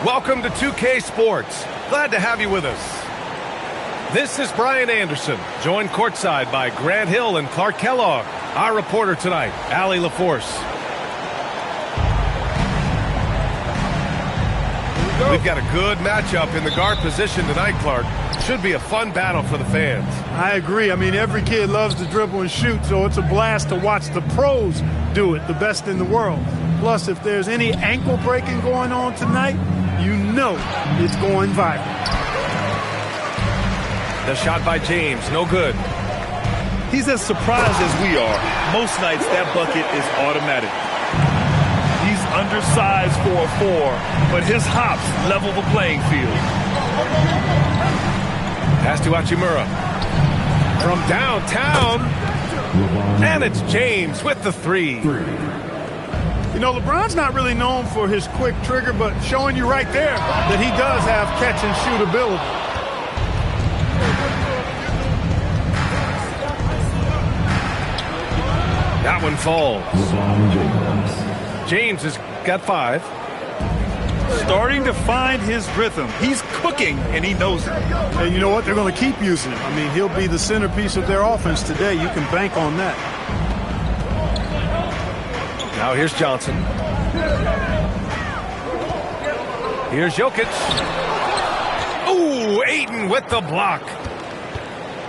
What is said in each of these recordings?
Welcome to 2K Sports. Glad to have you with us. This is Brian Anderson, joined courtside by Grant Hill and Clark Kellogg. Our reporter tonight, Allie LaForce. We've got a good matchup in the guard position tonight, Clark. Should be a fun battle for the fans. I agree. I mean, every kid loves to dribble and shoot, so it's a blast to watch the pros do it, the best in the world. Plus, if there's any ankle breaking going on tonight, you know it's going viral. The shot by James, no good. He's as surprised as we are. Most nights, that bucket is automatic. He's undersized for a 4, but his hops level the playing field. Pass to Hachimura. From downtown. And it's James with the 3. You know, LeBron's not really known for his quick trigger, but showing you right there that he does have catch and shoot ability. That one falls. James has got 5. Starting to find his rhythm. He's cooking, and he knows it. And you know what? They're going to keep using him. I mean, he'll be the centerpiece of their offense today. You can bank on that. Now here's Johnson. Here's Jokic. Ooh, Ayton with the block.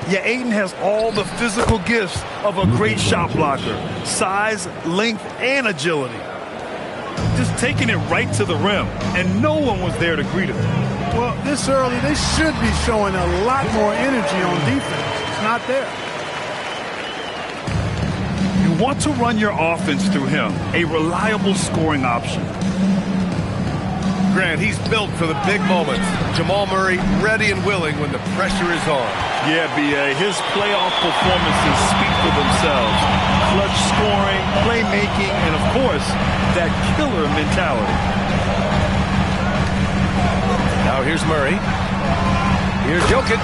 Yeah, Ayton has all the physical gifts of a great shot blocker. Size, length, and agility. Just taking it right to the rim, and no one was there to greet him. Well, this early, they should be showing a lot more energy on defense. It's not there. You want to run your offense through him, a reliable scoring option. Grant, he's built for the big moments. Jamal Murray ready and willing when the pressure is on. Yeah, B.A., his playoff performances speak for themselves. Clutch scoring, playmaking, and, of course, that killer mentality. Now here's Murray. Here's Jokic.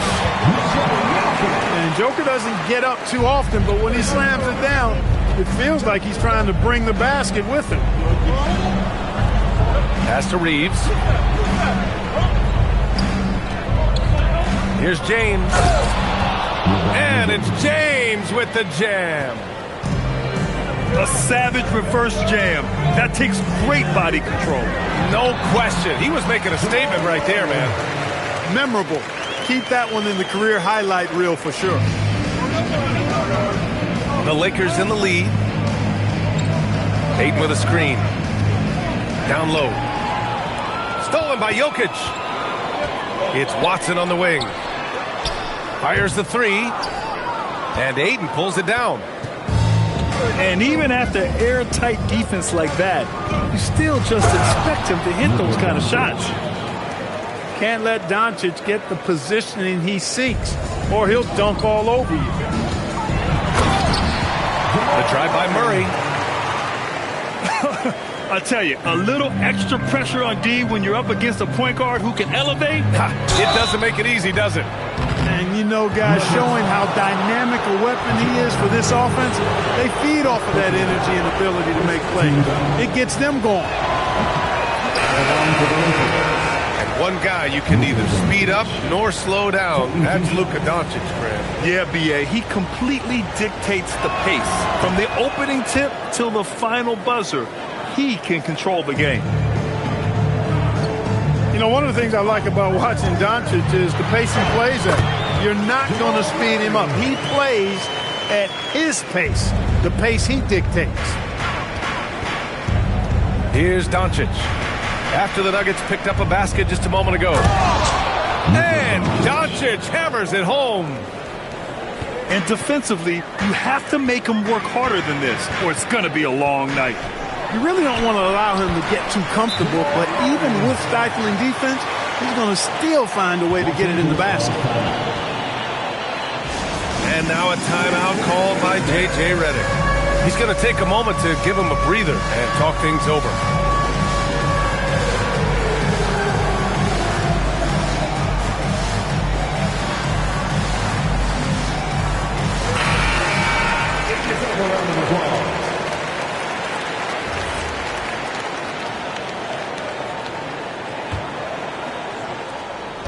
And Joker doesn't get up too often, but when he slams it down, it feels like he's trying to bring the basket with him. Pass to Reeves. Here's James. And it's James with the jam. A savage reverse jam. That takes great body control. No question. He was making a statement right there, man. Memorable. Keep that one in the career highlight reel for sure. The Lakers in the lead. Ayton with a screen. Down low. Stolen by Jokic. It's Watson on the wing. Fires the 3. And Ayton pulls it down. And even after airtight defense like that, you still just expect him to hit those kind of shots. Can't let Doncic get the positioning he seeks, or he'll dunk all over you. The drive by Murray. I tell you, a little extra pressure on D when you're up against a point guard who can elevate. It doesn't make it easy, does it? And you know, guys, showing how dynamic a weapon he is for this offense, they feed off of that energy and ability to make plays. It gets them going. And one guy you can neither speed up nor slow down. That's Luka Doncic, Grant. Yeah, B.A., he completely dictates the pace. From the opening tip till the final buzzer, he can control the game. You know, one of the things I like about watching Doncic is the pace he plays at. You're not going to speed him up. He plays at his pace, the pace he dictates. Here's Doncic. After the Nuggets picked up a basket just a moment ago. And Doncic hammers it home. And defensively, you have to make him work harder than this, or it's going to be a long night. You really don't want to allow him to get too comfortable, but even with stifling defense, he's going to still find a way to get it in the basket. And now a timeout called by J.J. Redick. He's going to take a moment to give him a breather and talk things over.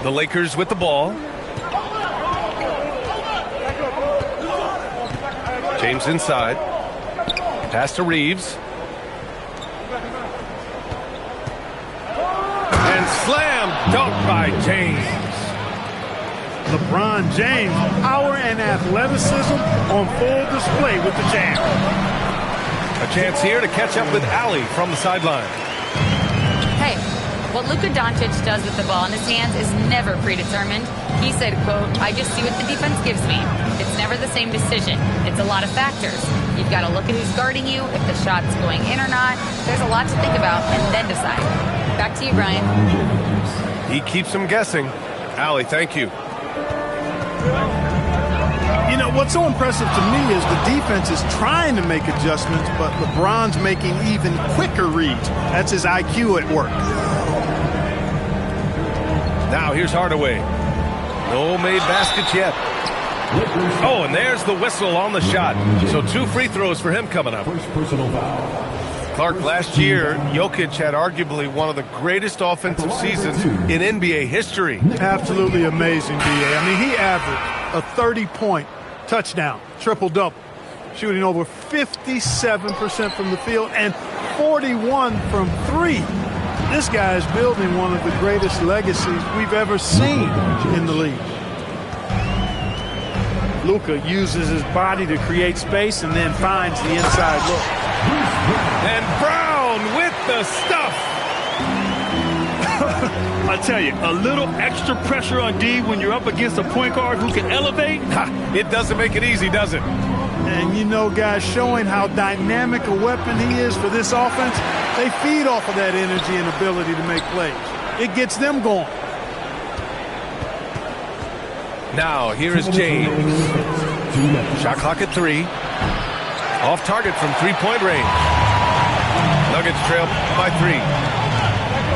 The Lakers with the ball. James inside. Pass to Reeves. And slam dunk by James. LeBron James, power and athleticism on full display with the jam. A chance here to catch up with Allie from the sideline. Hey, what Luka Doncic does with the ball in his hands is never predetermined. He said, quote, "I just see what the defense gives me. It's never the same decision. It's a lot of factors. You've got to look at who's guarding you, if the shot's going in or not. There's a lot to think about and then decide." Back to you, Brian. He keeps him guessing. Allie, thank you. You know, what's so impressive to me is the defense is trying to make adjustments, but LeBron's making even quicker reads. That's his IQ at work. Now here's Hardaway. No made baskets yet. Oh, and there's the whistle on the shot. So 2 free throws for him coming up. First personal foul. Clark, last year, Jokic had arguably one of the greatest offensive seasons in NBA history. Absolutely amazing, B.A. I mean, he averaged a 30-point touchdown, triple-double, shooting over 57% from the field and 41 from 3. This guy is building one of the greatest legacies we've ever seen in the league. Luka uses his body to create space and then finds the inside look. And Brown with the stuff. I tell you, a little extra pressure on D when you're up against a point guard who can elevate. It doesn't make it easy, does it? And you know, guys, showing how dynamic a weapon he is for this offense, they feed off of that energy and ability to make plays. It gets them going. Now, here is James. Shot clock at 3. Off target from 3-point range. Nuggets trail by 3.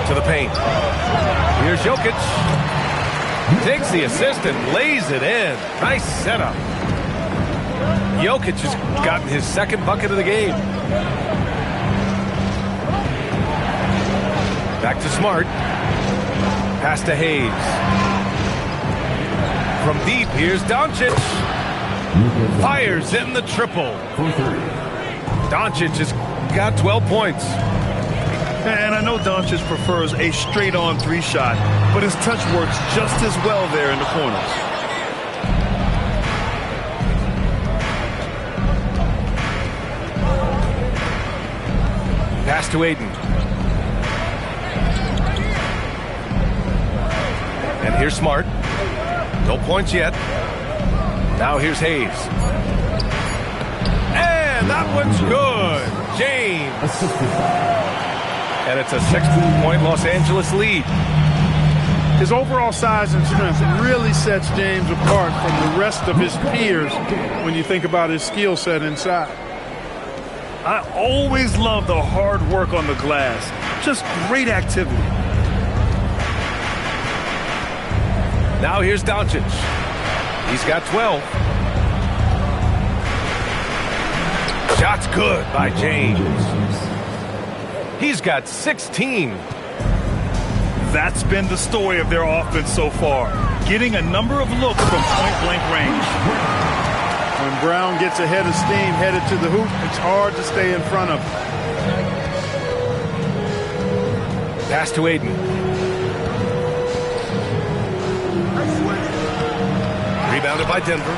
To the paint. Here's Jokic. Takes the assist and lays it in. Nice setup. Jokic has gotten his 2nd bucket of the game. Back to Smart. Pass to Hayes. From deep, here's Doncic. Fires in the triple. Doncic has got 12 points. And I know Doncic prefers a straight-on 3 shot, but his touch works just as well there in the corners. Pass to Aiden. And here's Smart. No points yet. Now here's Hayes. And that one's good. James. And it's a 6-point Los Angeles lead. His overall size and strength really sets James apart from the rest of his peers when you think about his skill set inside. I always love the hard work on the glass. Just great activity. Now here's Doncic. He's got 12. Shot's good by James. He's got 16. That's been the story of their offense so far, getting a number of looks from point-blank range. When Brown gets ahead of steam headed to the hoop, it's hard to stay in front of him. Pass to Aiden. Rebounded by Denver.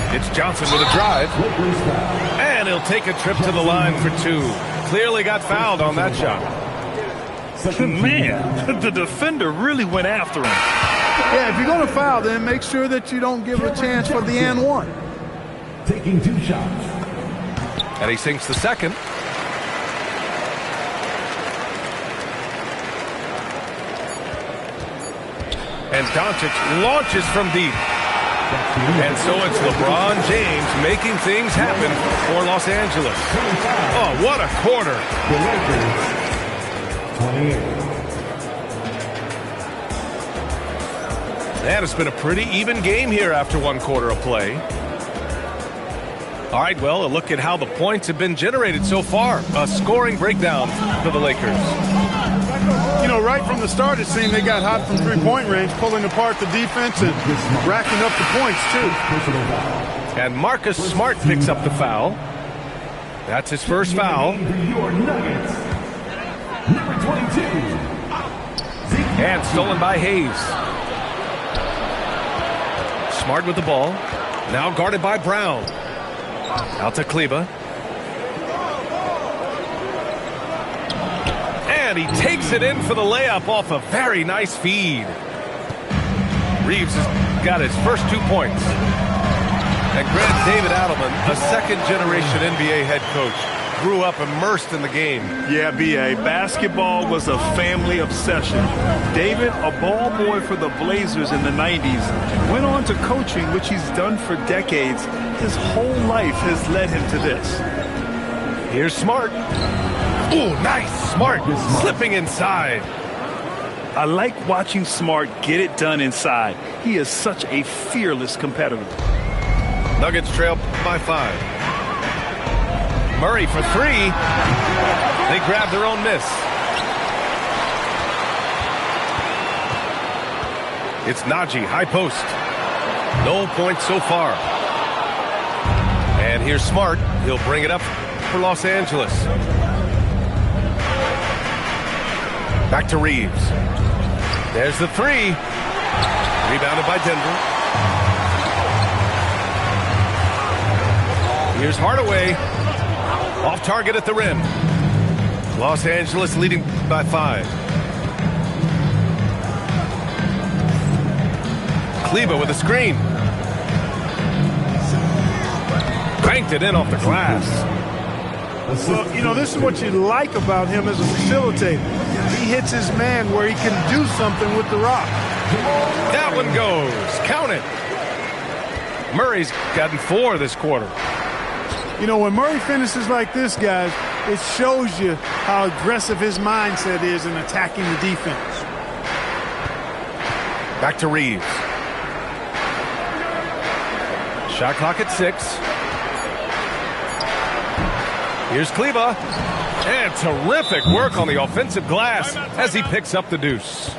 It's Johnson with a drive. And he'll take a trip to the line for 2. Clearly got fouled on that shot. Man, the defender really went after him. Yeah, if you're going to foul, then make sure that you don't give a chance for the and one. Taking 2 shots. And he sinks the second. And Doncic launches from deep. And so it's LeBron James making things happen for Los Angeles. Oh, what a quarter. The Lakers, 28. And it's been a pretty even game here after 1 quarter of play. All right, well, a look at how the points have been generated so far. A scoring breakdown for the Lakers. You know, right from the start, it seemed they got hot from three-point range, pulling apart the defense and racking up the points, too. And Marcus Smart picks up the foul. That's his first foul. Your Nuggets, number 22. And stolen by Hayes. Smart with the ball. Now guarded by Brown. Out to Kleber. And he takes it in for the layup off a very nice feed. Reeves has got his first 2 points. And Grant David Adelman, a second-generation NBA head coach, grew up immersed in the game. Yeah, B.A., basketball was a family obsession. David, a ball boy for the Blazers in the 90s, went on to coaching, which he's done for decades. His whole life has led him to this. Here's Smart. Ooh, nice. Smart slipping inside. I like watching Smart get it done inside. He is such a fearless competitor. Nuggets trail by 5. Murray for 3. They grab their own miss. It's Najee, high post. No points so far. And here's Smart. He'll bring it up for Los Angeles. Back to Reeves. There's the 3. Rebounded by Denver. Here's Hardaway. Off target at the rim. Los Angeles leading by 5. Kleber with a screen. Cranked it in off the glass. Well, you know, this is what you like about him as a facilitator. He hits his man where he can do something with the rock. That one goes. Count it. Murray's gotten 4 this quarter. You know, when Murray finishes like this, guys, it shows you how aggressive his mindset is in attacking the defense. Back to Reeves. Shot clock at 6. Here's Kleber. And terrific work on the offensive glass as he picks up the deuce.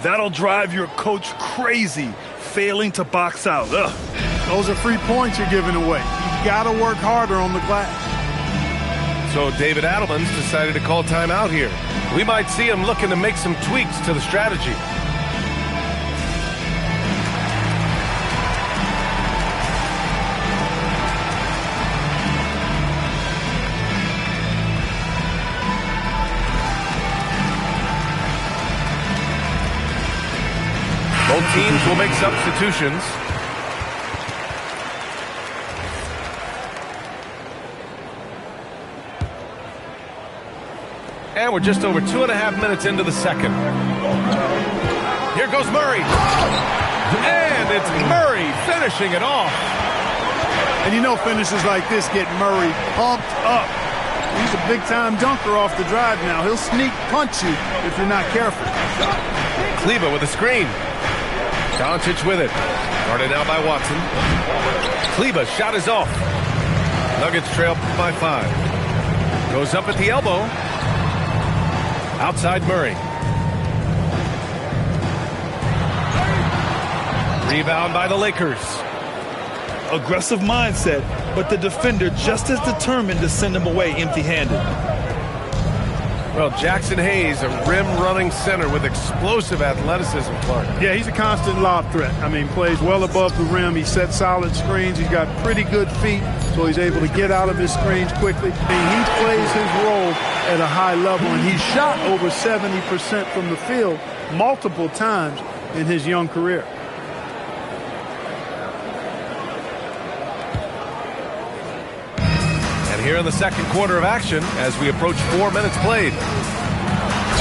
That'll drive your coach crazy, failing to box out. Ugh. Those are free points you're giving away. You got to work harder on the glass. So David Adelman's decided to call timeout here. We might see him looking to make some tweaks to the strategy. Both teams will make substitutions. And we're just over 2.5 minutes into the second. Here goes Murray. And it's Murray finishing it off. And you know finishes like this get Murray pumped up. He's a big-time dunker off the drive now. He'll sneak punch you if you're not careful. Kleber with a screen. Doncic with it. Guarded now by Watson. Kleber shot is off. Nuggets trail by 5. Goes up at the elbow. Outside Murray. Rebound by the Lakers. Aggressive mindset, but the defender just as determined to send him away empty-handed. Well, Jackson Hayes, a rim-running center with explosive athleticism, Clark. Yeah, he's a constant lob threat. I mean, plays well above the rim. He sets solid screens. He's got pretty good feet, so he's able to get out of his screens quickly. And he plays his role at a high level, and he's shot over 70% from the field multiple times in his young career. Here in the second quarter of action as we approach 4 minutes played.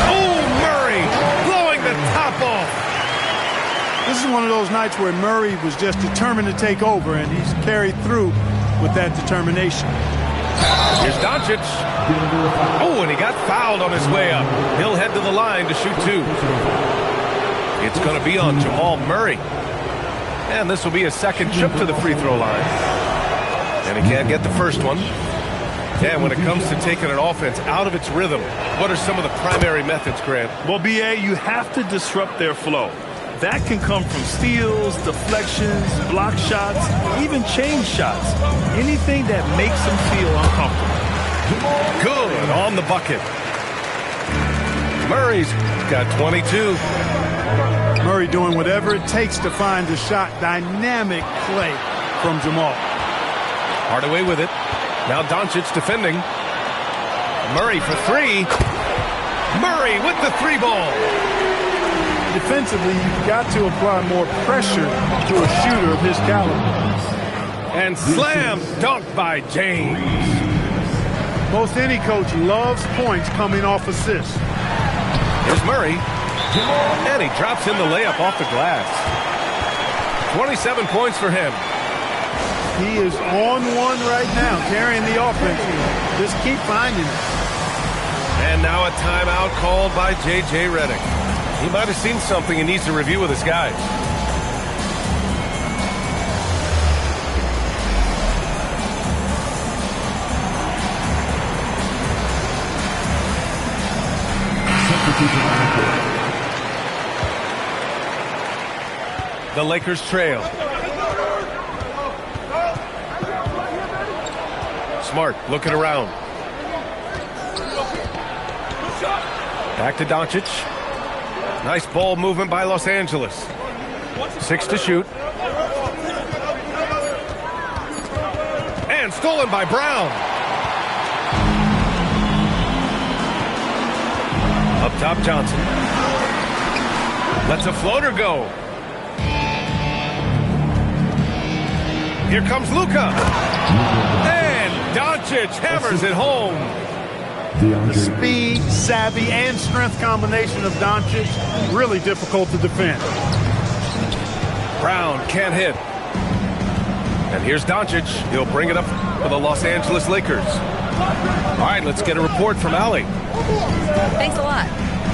Oh, Murray blowing the top off. This is one of those nights where Murray was just determined to take over, and he's carried through with that determination. Here's Doncic. Oh, and he got fouled on his way up. He'll head to the line to shoot 2. It's going to be on Jamal Murray. And this will be a second trip to the free throw line. And he can't get the first one. Yeah, when it comes to taking an offense out of its rhythm, what are some of the primary methods, Grant? Well, B.A., you have to disrupt their flow. That can come from steals, deflections, block shots, even change shots. Anything that makes them feel uncomfortable. Good on the bucket. Murray's got 22. Murray doing whatever it takes to find the shot. Dynamic play from Jamal. Hardaway with it. Now Doncic defending. Murray for three. Murray with the three ball. Defensively, you've got to apply more pressure to a shooter of his caliber. And slam dunk by James. Most any coach loves points coming off assists. Here's Murray. And he drops in the layup off the glass. 27 points for him. He is on one right now, carrying the offense. Just keep finding it. And now a timeout called by J.J. Redick. He might have seen something and needs to review with his guys. The Lakers trail. Smart looking around. Back to Doncic. Nice ball movement by Los Angeles. 6 to shoot. And stolen by Brown. Up top, Johnson. Lets a floater go. Here comes Luka. And Doncic hammers it home. The speed, savvy, and strength combination of Doncic, really difficult to defend. Brown can't hit. And here's Doncic. He'll bring it up for the Los Angeles Lakers. All right, let's get a report from Allie. Thanks a lot.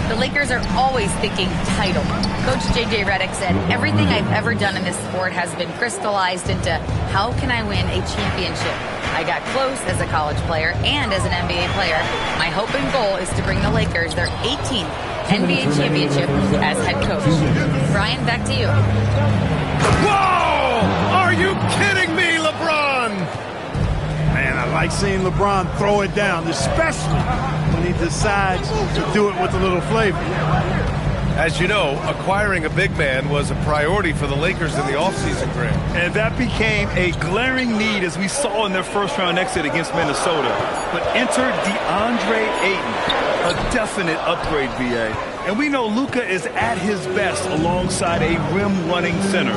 The Lakers are always thinking title. Coach J.J. Redick said, everything I've ever done in this sport has been crystallized into how can I win a championship? I got close as a college player and as an NBA player. My hope and goal is to bring the Lakers their 18th NBA championship as head coach. Brian, back to you. Whoa! Are you kidding me, LeBron? Man, I like seeing LeBron throw it down, especially when he decides to do it with a little flavor. As you know, acquiring a big man was a priority for the Lakers in the offseason, Grant. And that became a glaring need as we saw in their first-round exit against Minnesota. But enter DeAndre Ayton, a definite upgrade, VA. And we know Luka is at his best alongside a rim-running center.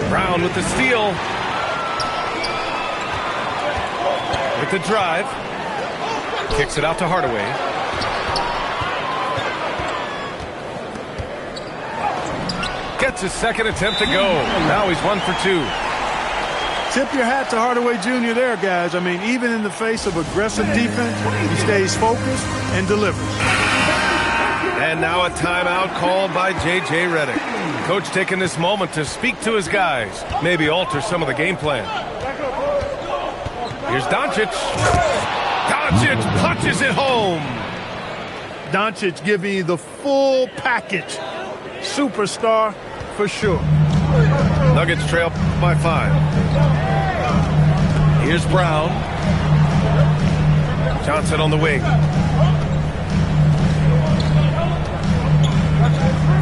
Brown with the steal. With the drive. Kicks it out to Hardaway. Gets his second attempt to go. Now he's 1 for 2. Tip your hat to Hardaway Jr. there, guys. I mean, even in the face of aggressive defense, he stays focused and delivers. And now a timeout called by J.J. Redick. Coach taking this moment to speak to his guys. Maybe alter some of the game plan. Here's Doncic. Doncic punches it home. Doncic giving you the full package. Superstar for sure. Nuggets trail by 5. Here's Brown. Johnson on the wing.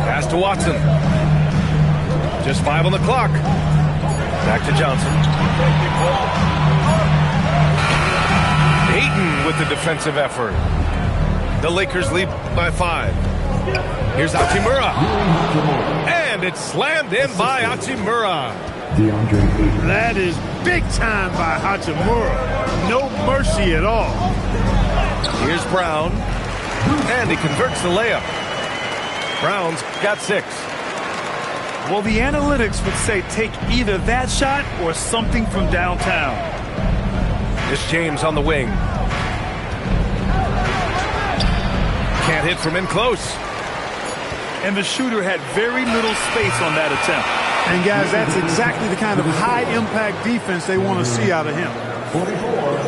Pass to Watson. Just 5 on the clock. Back to Johnson. Ayton with the defensive effort. The Lakers lead by 5. Here's Hachimura. And it's slammed in by Hachimura. That is big time by Hachimura. No mercy at all. Here's Brown. And he converts the layup. Brown's got 6. Well, the analytics would say take either that shot or something from downtown. This James on the wing. Can't hit from in close. And the shooter had very little space on that attempt. And, guys, that's exactly the kind of high-impact defense they want to see out of him.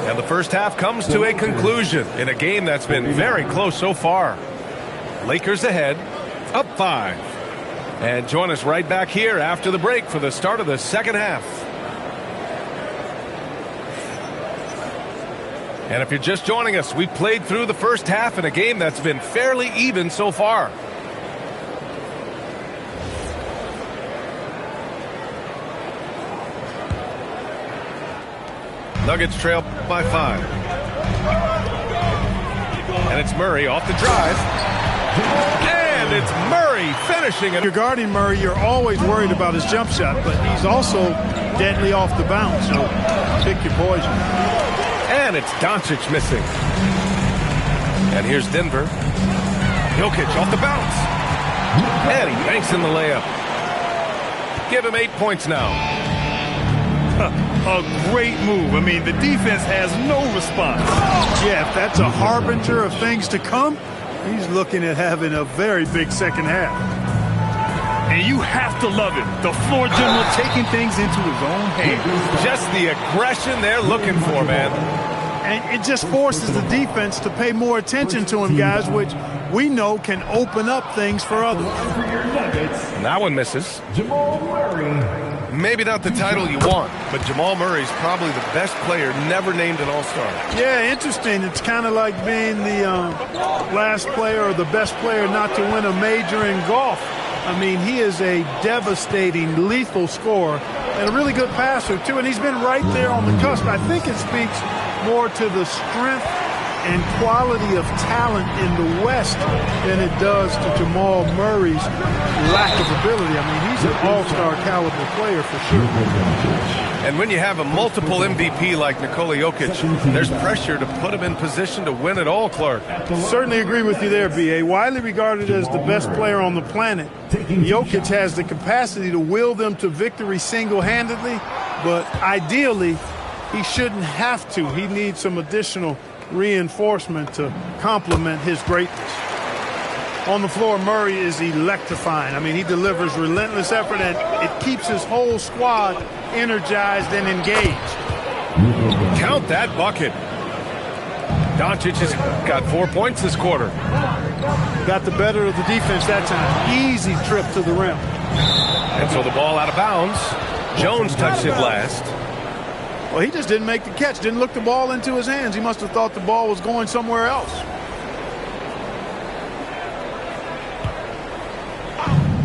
And the first half comes to a conclusion in a game that's been very close so far. Lakers ahead, up 5. And join us right back here after the break for the start of the second half. And if you're just joining us, we played through the first half in a game that's been fairly even so far. Nuggets trail by 5. And it's Murray off the drive. And it's Murray finishing it. If you're guarding Murray, you're always worried about his jump shot, but he's also deadly off the bounce, so pick your poison. And it's Doncic missing. And here's Denver. Jokic off the bounce. And he banks in the layup. Give him 8 points now. A great move. I mean, the defense has no response. Yeah, if that's a harbinger of things to come, he's looking at having a very big second half. And you have to love it. The floor general taking things into his own hands. Just the aggression they're looking for, man. And it just forces the defense to pay more attention to him, guys, which we know can open up things for others. And that one misses. Jamal Murray. Maybe not the title you want, but Jamal Murray's probably the best player never named an All-Star. Yeah, interesting. It's kind of like being the last player or the best player not to win a major in golf. I mean, he is a devastating, lethal scorer and a really good passer, too. And he's been right there on the cusp. I think it speaks more to the strength and quality of talent in the West than it does to Jamal Murray's lack of ability. I mean, he's an all-star caliber player for sure. And when you have a multiple MVP like Nikola Jokic, there's pressure to put him in position to win it all, Clark. Certainly agree with you there, B.A. Widely regarded as the best player on the planet, Jokic has the capacity to will them to victory single-handedly, but ideally, he shouldn't have to. He needs some additional reinforcement to complement his greatness. On the floor, Murray is electrifying. I mean, he delivers relentless effort, and it keeps his whole squad energized and engaged. Count that bucket. Doncic has got 4 points this quarter. Got the better of the defense that time. Easy trip to the rim. And so the ball out of bounds. Jones touched it last. Well, he just didn't make the catch, didn't look the ball into his hands. He must have thought the ball was going somewhere else.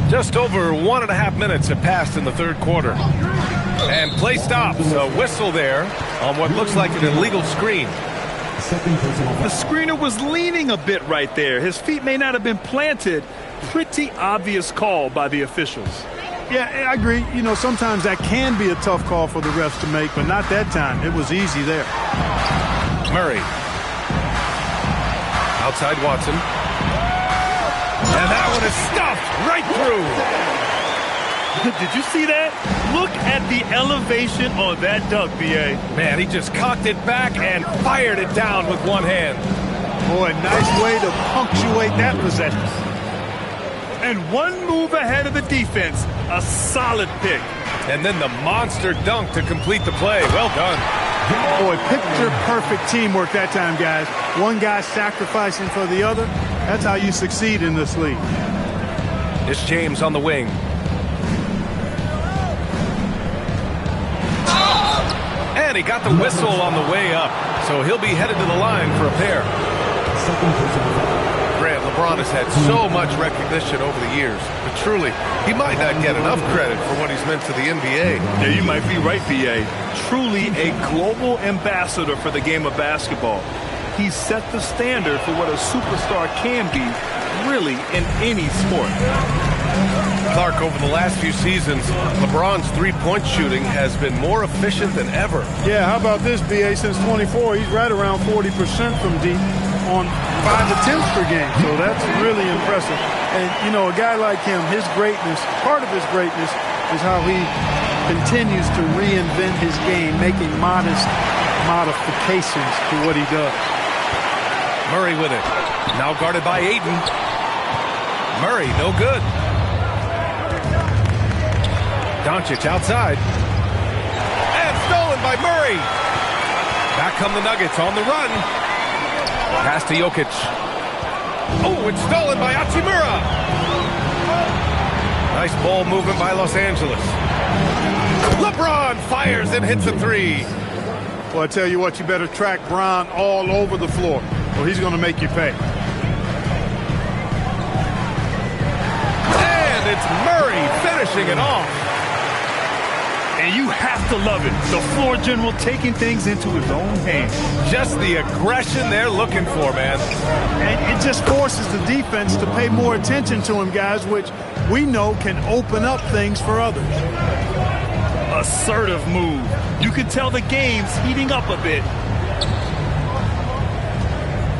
Just over 1.5 minutes have passed in the third quarter. And play stops. A whistle there on what looks like an illegal screen. The screener was leaning a bit right there. His feet may not have been planted. Pretty obvious call by the officials. Yeah, I agree. You know, sometimes that can be a tough call for the refs to make, but not that time. It was easy there. Murray. Outside Watson. And that one is stuffed right through. Did you see that? Look at the elevation on that dunk, B.A. Man, he just cocked it back and fired it down with one hand. Boy, nice way to punctuate that possession. And one move ahead of the defense. A solid pick. And then the monster dunk to complete the play. Well done. Boy, picture-perfect teamwork that time, guys. One guy sacrificing for the other. That's how you succeed in this league. It's James on the wing. And he got the whistle on the way up. So he'll be headed to the line for a pair. Grant, LeBron has had so much recognition over the years. But truly, he might not get enough credit for what he's meant to the NBA. Yeah, you might be right, B.A. Truly a global ambassador for the game of basketball. He set the standard for what a superstar can be, really, in any sport. Clark, over the last few seasons, LeBron's three-point shooting has been more efficient than ever. Yeah, how about this, B.A.? Since 24, he's right around 40% from deep on 5 attempts per game. So that's really impressive. And, you know, a guy like him, his greatness, part of his greatness is how he continues to reinvent his game, making modest modifications to what he does. Murray with it. Now guarded by Ayton. Murray, no good. Doncic outside. And stolen by Murray. Back come the Nuggets on the run. Pass to Jokic. Oh, it's stolen by Hachimura. Nice ball movement by Los Angeles. LeBron fires and hits a three. Well, I tell you what, you better track Bron all over the floor, or he's going to make you pay. And it's Murray finishing it off. And you have to love it. The floor general taking things into his own hands. Just the aggression they're looking for, man. And it just forces the defense to pay more attention to him, guys, which we know can open up things for others. Assertive move. You can tell the game's heating up a bit.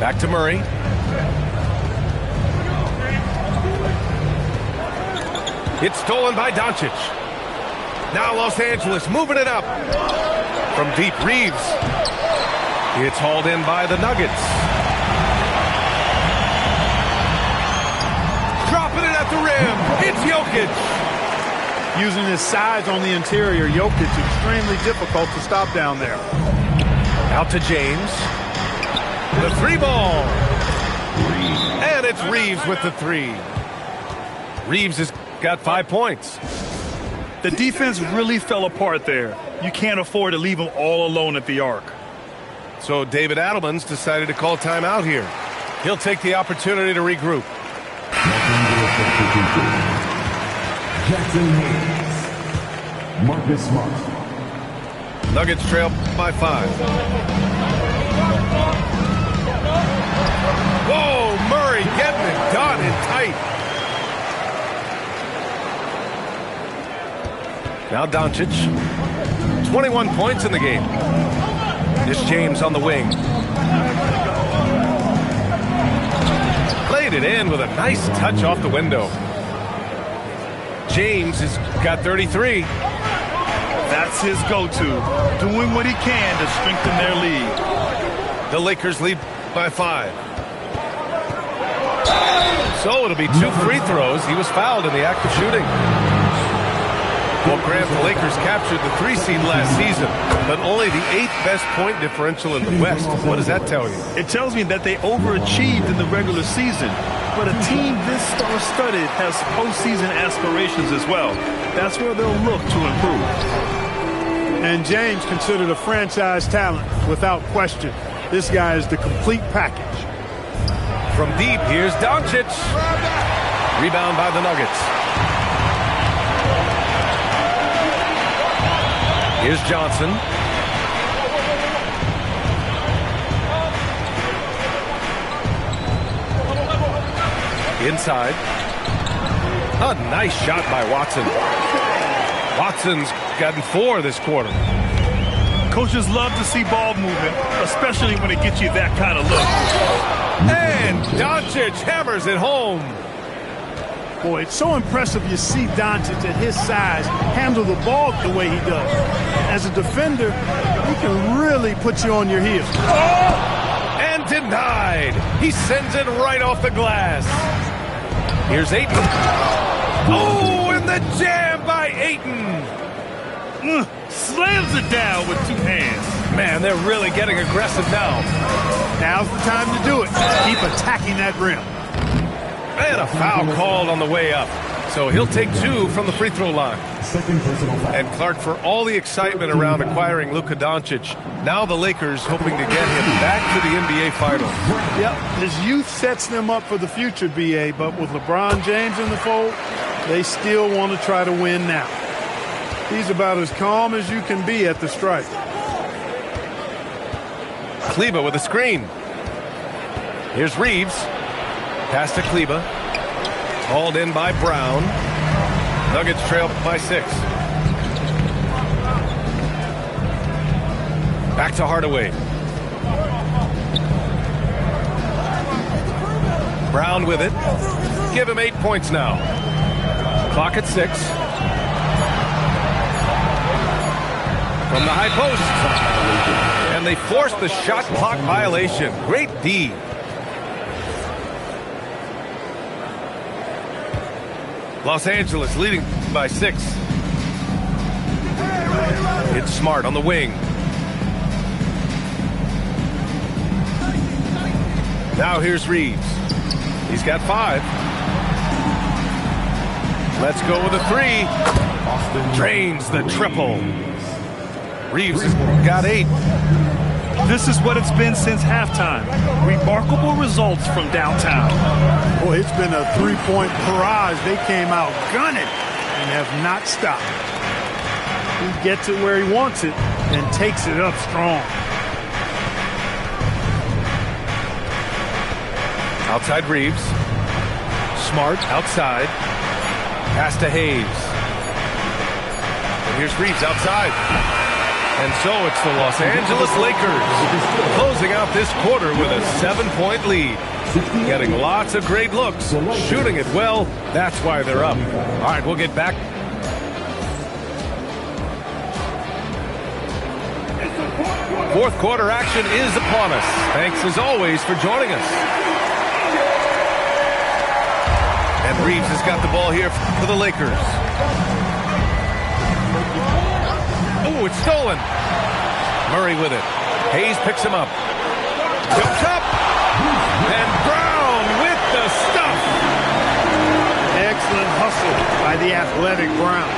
Back to Murray. It's stolen by Doncic. Now Los Angeles moving it up. From deep, Reeves. It's hauled in by the Nuggets. Dropping it at the rim. It's Jokic. Using his size on the interior, Jokic extremely difficult to stop down there. Out to James. The three ball. And it's Reeves with the three. Reeves has got 5 points. The defense really fell apart there. You can't afford to leave them all alone at the arc. So David Adelman's decided to call timeout here. He'll take the opportunity to regroup. Jackson Hayes. Marcus Smart. Nuggets trail by 5. Whoa, Murray getting it done and tight. Now Doncic. 21 points in the game. This James on the wing. Played it in with a nice touch off the window. James has got 33. That's his go-to. Doing what he can to strengthen their lead. The Lakers lead by 5. So it'll be 2 free throws. He was fouled in the act of shooting. Well, Grant, the Lakers captured the 3 seed last season, but only the 8th best point differential in the West. What does that tell you? It tells me that they overachieved in the regular season, but a team this star-studded has postseason aspirations as well. That's where they'll look to improve. And James considered a franchise talent without question. This guy is the complete package. From deep, here's Doncic. Rebound by the Nuggets. Here's Johnson. Inside. A nice shot by Watson. Watson's gotten 4 this quarter. Coaches love to see ball movement, especially when it gets you that kind of look. And Doncic hammers it home. Boy, it's so impressive you see Doncic at his size handle the ball the way he does. As a defender, he can really put you on your heels. Oh! And denied. He sends it right off the glass. Here's Ayton. Oh, and the jam by Ayton. Slams it down with 2 hands. Man, they're really getting aggressive now. Now's the time to do it. Keep attacking that rim. And a foul called on the way up. So he'll take 2 from the free throw line. Second personal foul. And Clark, for all the excitement around acquiring Luka Doncic, now the Lakers hoping to get him back to the NBA Finals. Yep, his youth sets them up for the future, B.A., but with LeBron James in the fold, they still want to try to win now. He's about as calm as you can be at the stripe. Kleber with a screen. Here's Reeves. Pass to Kleber. Hauled in by Brown. Nuggets trail by 6. Back to Hardaway. Brown with it. Give him 8 points now. Clock at 6. From the high post. And they forced the shot clock violation. Great D. Los Angeles leading by 6. It's Smart on the wing. Now here's Reeves. He's got 5. Let's go with a 3. Drains the triple. Reeves has got 8. This is what it's been since halftime. Remarkable results from downtown. Boy, it's been a three-point barrage. They came out gunning and have not stopped. He gets it where he wants it and takes it up strong. Outside Reeves. Smart outside. Pass to Hayes. And here's Reeves outside. And so it's the Los Angeles Lakers closing out this quarter with a 7-point lead. Getting lots of great looks, shooting it well. That's why they're up. All right, we'll get back. Fourth quarter action is upon us. Thanks as always for joining us. And Reeves has got the ball here for the Lakers. Oh, it's stolen. Murray with it. Hayes picks him up. Jumps up. And Brown with the stuff. Excellent hustle by the athletic Brown.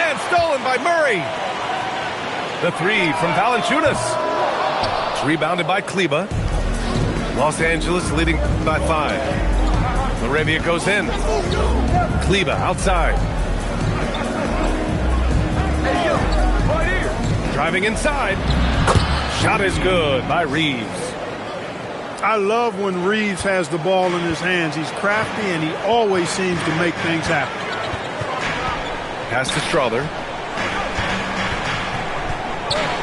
And stolen by Murray. The 3 from Valanciunas. It's rebounded by Kleber. Los Angeles leading by 5. Laravia goes in. Kleber outside. Driving inside. Shot is good by Reeves. I love when Reeves has the ball in his hands. He's crafty and he always seems to make things happen. Pass to Strother.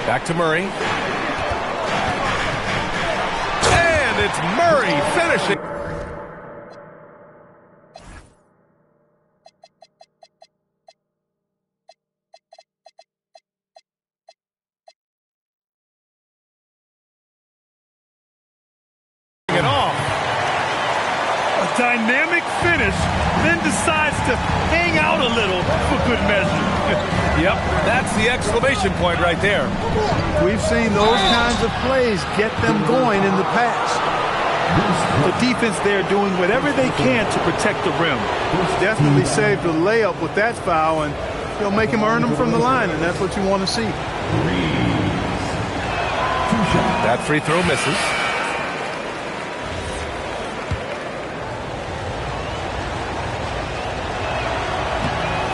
Back to Murray. And it's Murray finishing. Dynamic finish, then decides to hang out a little for good measure. Yep, that's the exclamation point right there. We've seen those kinds of plays get them going in the past. The defense there doing whatever they can to protect the rim. Definitely saved a layup with that foul, and he'll make him earn them from the line, and that's what you want to see. That free throw misses.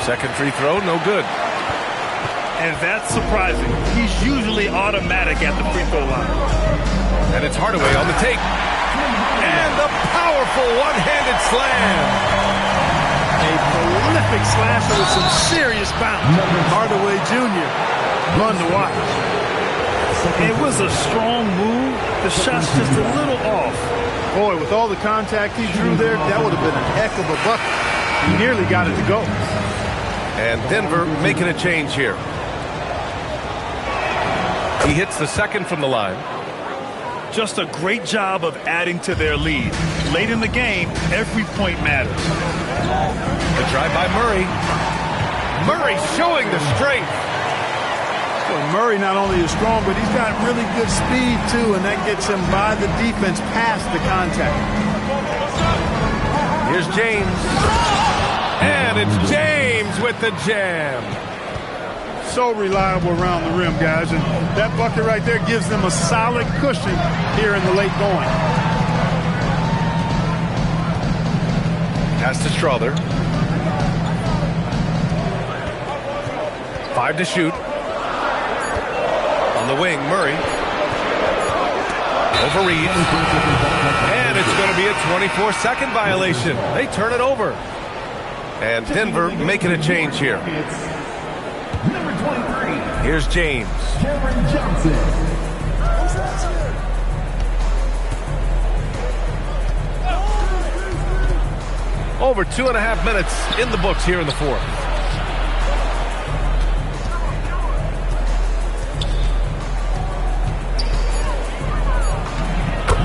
Second free throw, no good. And that's surprising. He's usually automatic at the free throw line. And it's Hardaway on the take. And the powerful one-handed slam. A prolific slasher with some serious bounce. Hardaway Jr. Fun to watch. It was a strong move. The shot's just a little off. Boy, with all the contact he drew there, that would have been a heck of a bucket. He nearly got it to go. And Denver making a change here. He hits the second from the line. Just a great job of adding to their lead. Late in the game, every point matters. The drive by Murray. Murray showing the strength. Well, Murray not only is strong, but he's got really good speed, too, and that gets him by the defense past the contact. Here's James. And it's James with the jam. So reliable around the rim, guys, and that bucket right there gives them a solid cushion here in the late going. Pass to Strother. 5 to shoot. On the wing, Murray. Over Reeves. And it's going to be a 24-second violation. They turn it over. And Denver making a change here. Number 23. Here's James. Cameron Johnson. Over 2.5 minutes in the books here in the fourth.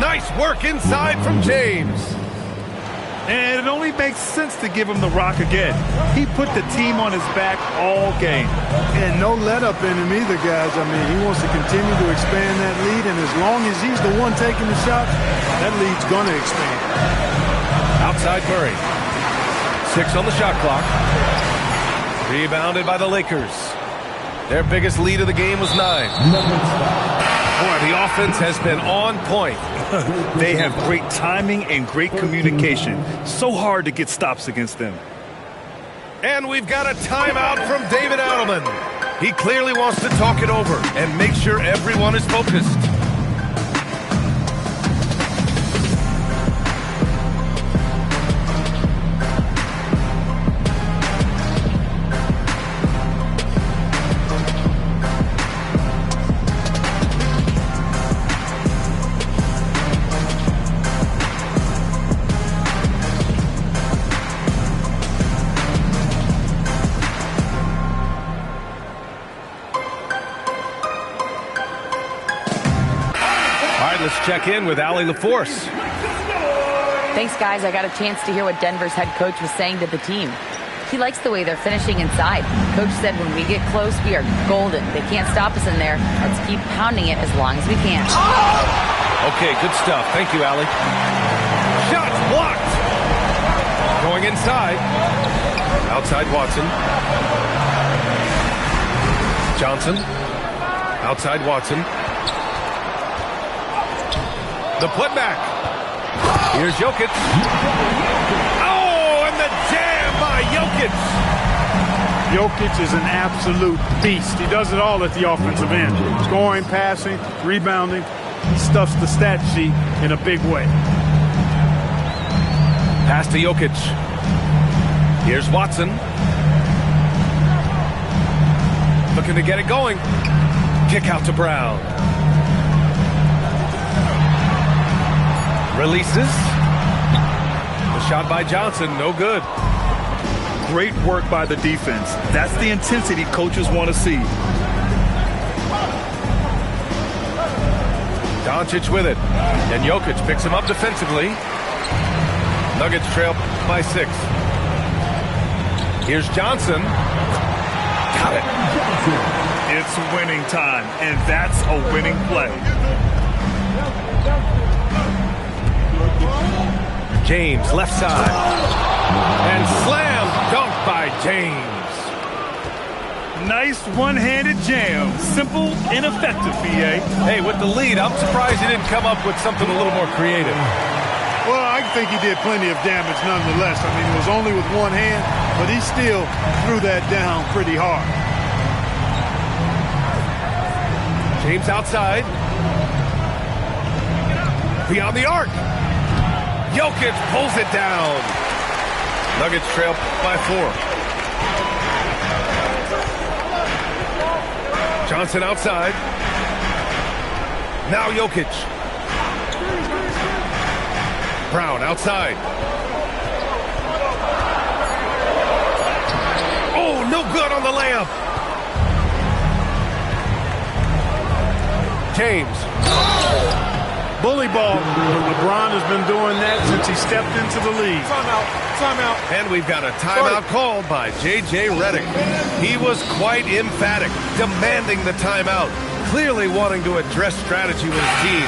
Nice work inside from James. And it only makes sense to give him the rock again. He put the team on his back all game. And no let-up in him either, guys. I mean, he wants to continue to expand that lead, and as long as he's the one taking the shots, that lead's going to expand. Outside Murray. 6 on the shot clock. Rebounded by the Lakers. Their biggest lead of the game was 9. Boy, the offense has been on point. They have great timing and great communication. So hard to get stops against them. And we've got a timeout from David Adelman. He clearly wants to talk it over and make sure everyone is focused. Let's check in with Allie LaForce. Thanks, guys. I got a chance to hear what Denver's head coach was saying to the team. He likes the way they're finishing inside. Coach said when we get close, we are golden. They can't stop us in there. Let's keep pounding it as long as we can. Okay, good stuff. Thank you, Allie. Shot blocked. Going inside. Outside Watson. Johnson. Outside Watson. The putback. Here's Jokic. Oh, and the jam by Jokic. Jokic is an absolute beast. He does it all at the offensive end. Scoring, passing, rebounding. He stuffs the stat sheet in a big way. Pass to Jokic. Here's Watson. Looking to get it going. Kick out to Brown. Releases. The shot by Johnson, no good. Great work by the defense. That's the intensity coaches want to see. Doncic with it. And Jokic picks him up defensively. Nuggets trail by 6. Here's Johnson. Got it. It's winning time, and that's a winning play. James, left side. And slam dunk by James. Nice one-handed jam. Simple and effective, B.A. Hey, with the lead, I'm surprised he didn't come up with something a little more creative. Well, I think he did plenty of damage nonetheless. I mean, it was only with one hand, but he still threw that down pretty hard. James outside. Beyond the arc. Jokic pulls it down. Nuggets trail by 4. Johnson outside. Now Jokic. Brown outside. Oh, no good on the layup. James. Bully ball. LeBron has been doing that since he stepped into the league. Timeout. And we've got a timeout called by J.J. Redick. He was quite emphatic, demanding the timeout, clearly wanting to address strategy with his team.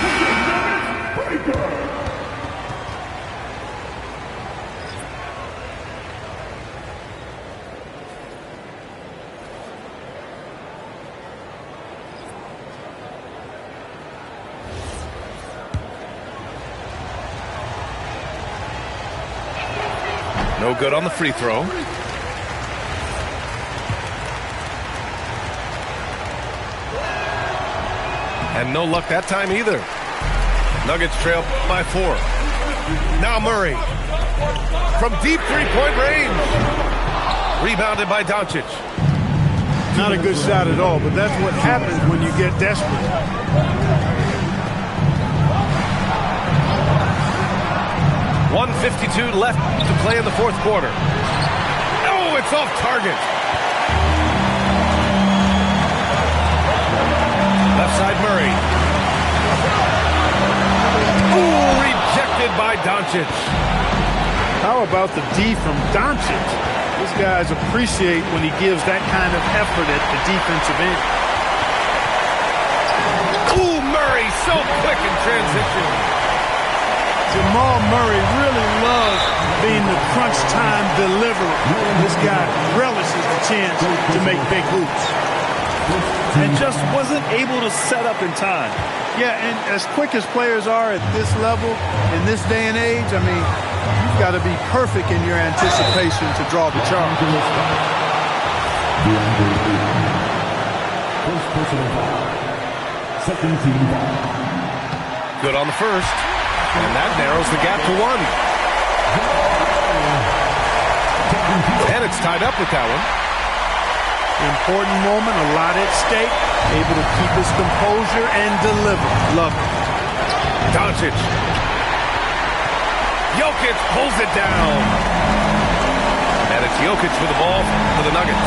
No good on the free throw. And no luck that time either. Nuggets trail by 4. Now Murray. From deep three-point range. Rebounded by Doncic. Not a good shot at all, but that's what happens when you get desperate. .152 left to play in the fourth quarter. Oh, it's off target. Left side Murray. Oh, rejected by Doncic. How about the D from Doncic? These guys appreciate when he gives that kind of effort at the defensive end. Ooh, Murray, so quick in transition. Jamal Murray really loves being the crunch time deliverer. This guy relishes the chance to make big hoops. And just wasn't able to set up in time. Yeah, and as quick as players are at this level, in this day and age, I mean, you've got to be perfect in your anticipation to draw the charge. First personal foul. Second team foul. Good on the first. And that narrows the gap to 1. And it's tied up with that one. Important moment, a lot at stake. Able to keep his composure and deliver. Love it. Doncic. Jokic pulls it down. And it's Jokic with the ball for the Nuggets.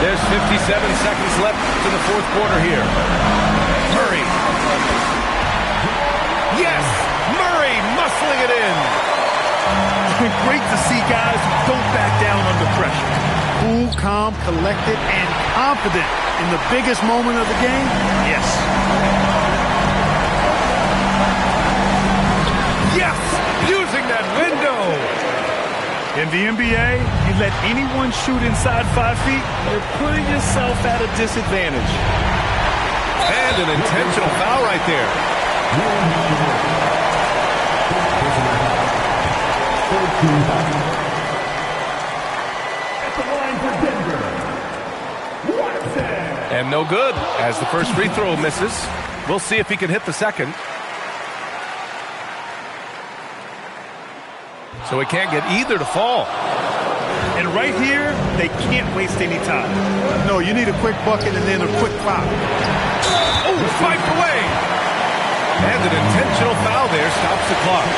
There's 57 seconds left to the fourth quarter here. Murray. Yes! Murray muscling it in. It's been great to see guys who don't back down under pressure. Cool, calm, collected, and confident in the biggest moment of the game. Yes. Yes! Using that window. In the NBA, you let anyone shoot inside 5 feet, you're putting yourself at a disadvantage. And an intentional foul right there. At the line for Denver, Watson. And no good as the first free throw misses. We'll see if he can hit the second. So he can't get either to fall. And right here, they can't waste any time. No, you need a quick bucket and then a quick foul. Oh, swiped away. And an intentional foul there stops the clock.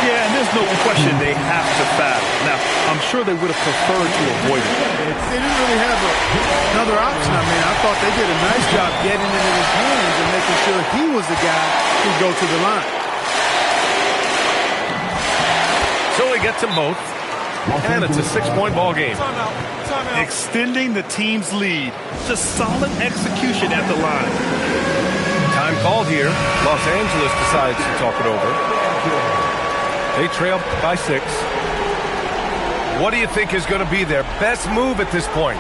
Yeah, and there's no question they have to foul. Now, I'm sure they would have preferred to avoid it. They didn't really have another option. I mean, I thought they did a nice job getting into his hands and making sure he was the guy who'd go to the line. So he gets them both. And it's a 6-point ball game. Extending the team's lead. Just solid execution at the line. Time called here. Los Angeles decides to talk it over. They trail by 6. What do you think is going to be their best move at this point?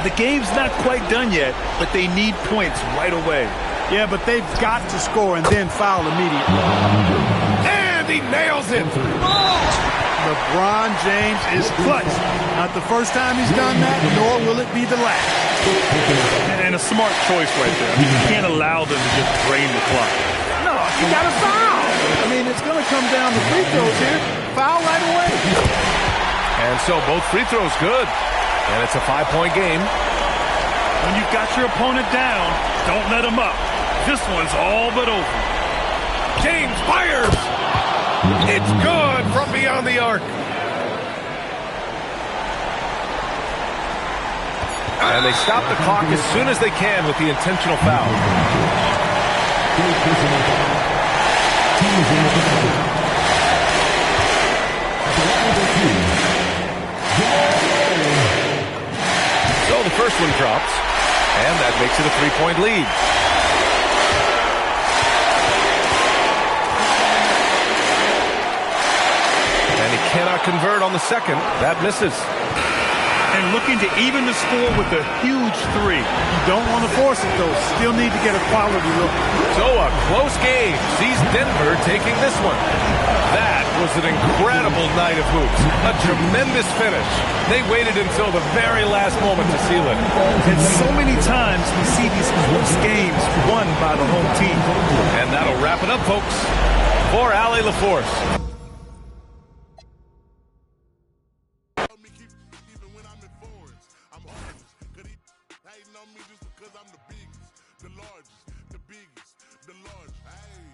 The game's not quite done yet, but they need points right away. Yeah, but they've got to score and then foul immediately. And he nails it. LeBron James is clutch. Not the first time he's done that, nor will it be the last. And a smart choice right there. I mean, you can't allow them to just drain the clock. No, you got to foul. I mean, it's going to come down to free throws here. Foul right away. And so both free throws good. And it's a 5-point game. When you've got your opponent down, don't let him up. This one's all but over. James fires. It's good from beyond the arc. And they stop the clock as soon as they can with the intentional foul. So the first one drops, and that makes it a 3-point lead. Cannot convert on the second. That misses. And looking to even the score with a huge 3. You don't want to force it, though. Still need to get a quality look. So a close game sees Denver taking this one. That was an incredible night of hoops. A tremendous finish. They waited until the very last moment to seal it. And so many times we see these close games won by the home team. And that'll wrap it up, folks. For Allie LaForce. The largest, the biggest, the large. Hey.